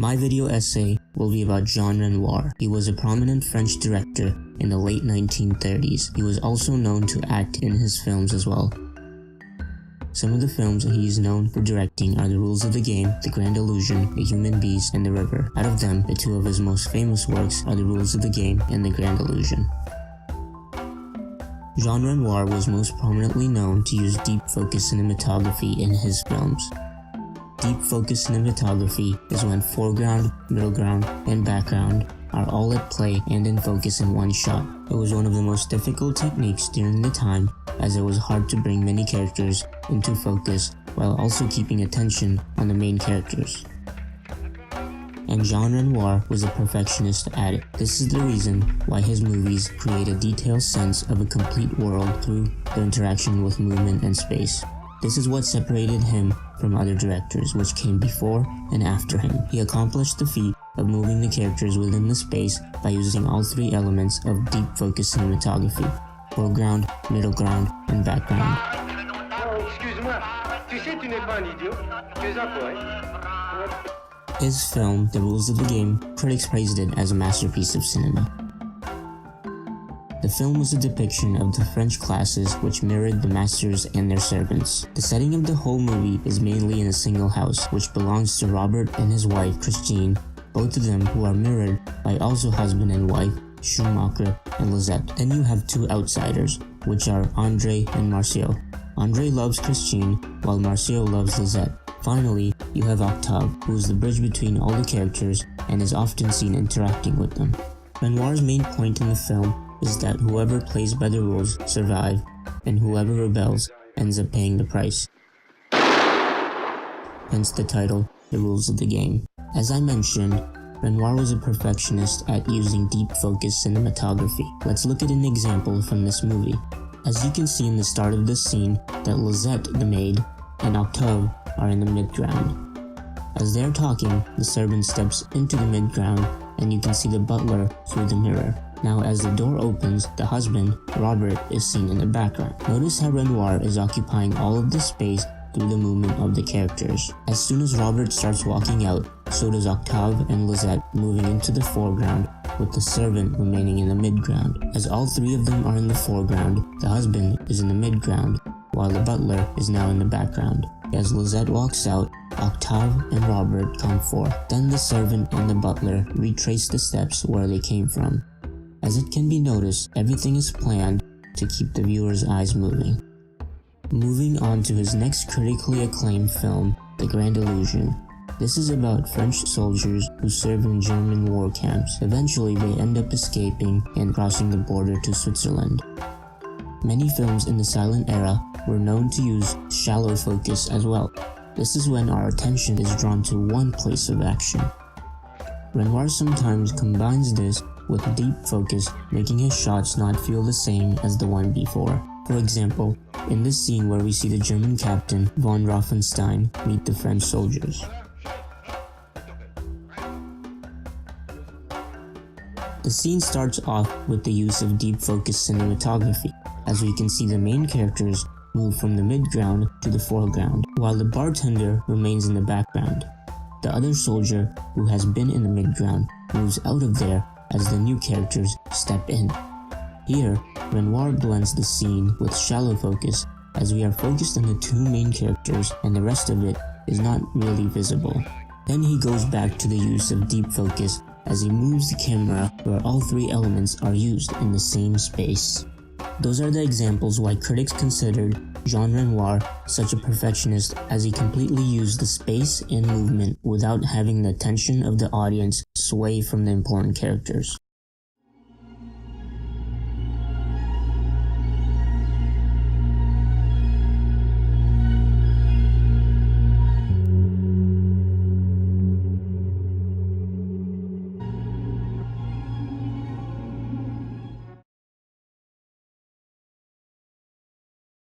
My video essay will be about Jean Renoir. He was a prominent French director in the late 1930s. He was also known to act in his films as well. Some of the films he is known for directing are The Rules of the Game, The Grand Illusion, The Human Beast, and The River. Out of them, the two of his most famous works are The Rules of the Game and The Grand Illusion. Jean Renoir was most prominently known to use deep focus cinematography in his films. Deep focus cinematography is when foreground, middle ground, and background are all at play and in focus in one shot. It was one of the most difficult techniques during the time, as it was hard to bring many characters into focus while also keeping attention on the main characters. And Jean Renoir was a perfectionist at it. This is the reason why his movies create a detailed sense of a complete world through their interaction with movement and space. This is what separated him from other directors which came before and after him. He accomplished the feat of moving the characters within the space by using all three elements of deep focus cinematography: foreground, middle ground, and background. His film, The Rules of the Game, critics praised it as a masterpiece of cinema. The film was a depiction of the French classes which mirrored the masters and their servants. The setting of the whole movie is mainly in a single house which belongs to Robert and his wife Christine, both of them who are mirrored by also husband and wife Schumacher and Lisette. Then you have two outsiders, which are Andre and Marcel. Andre loves Christine while Marcel loves Lisette. Finally, you have Octave, who is the bridge between all the characters and is often seen interacting with them. Renoir's main point in the film is that whoever plays by the rules survive, and whoever rebels ends up paying the price. Hence the title, The Rules of the Game. As I mentioned, Renoir was a perfectionist at using deep focus cinematography. Let's look at an example from this movie. As you can see in the start of this scene, that Lisette, the maid, and Octave are in the mid-ground. As they're talking, the servant steps into the mid-ground, and you can see the butler through the mirror. Now as the door opens, the husband, Robert, is seen in the background. Notice how Renoir is occupying all of the space through the movement of the characters. As soon as Robert starts walking out, so does Octave and Lisette moving into the foreground, with the servant remaining in the mid-ground. As all three of them are in the foreground, the husband is in the mid-ground, while the butler is now in the background. As Lisette walks out, Octave and Robert come forth. Then the servant and the butler retrace the steps where they came from. As it can be noticed, everything is planned to keep the viewer's eyes moving. Moving on to his next critically acclaimed film, The Grand Illusion. This is about French soldiers who serve in German war camps. Eventually, they end up escaping and crossing the border to Switzerland. Many films in the silent era were known to use shallow focus as well. This is when our attention is drawn to one place of action. Renoir sometimes combines this with deep focus, making his shots not feel the same as the one before. For example, in this scene where we see the German captain von Rauffenstein meet the French soldiers. The scene starts off with the use of deep focus cinematography, as we can see the main characters move from the mid-ground to the foreground, while the bartender remains in the background. The other soldier, who has been in the mid-ground, moves out of there as the new characters step in. Here, Renoir blends the scene with shallow focus, as we are focused on the two main characters and the rest of it is not really visible. Then he goes back to the use of deep focus as he moves the camera where all three elements are used in the same space. Those are the examples why critics considered Jean Renoir such a perfectionist, as he completely used the space and movement without having the attention of the audience sway from the important characters.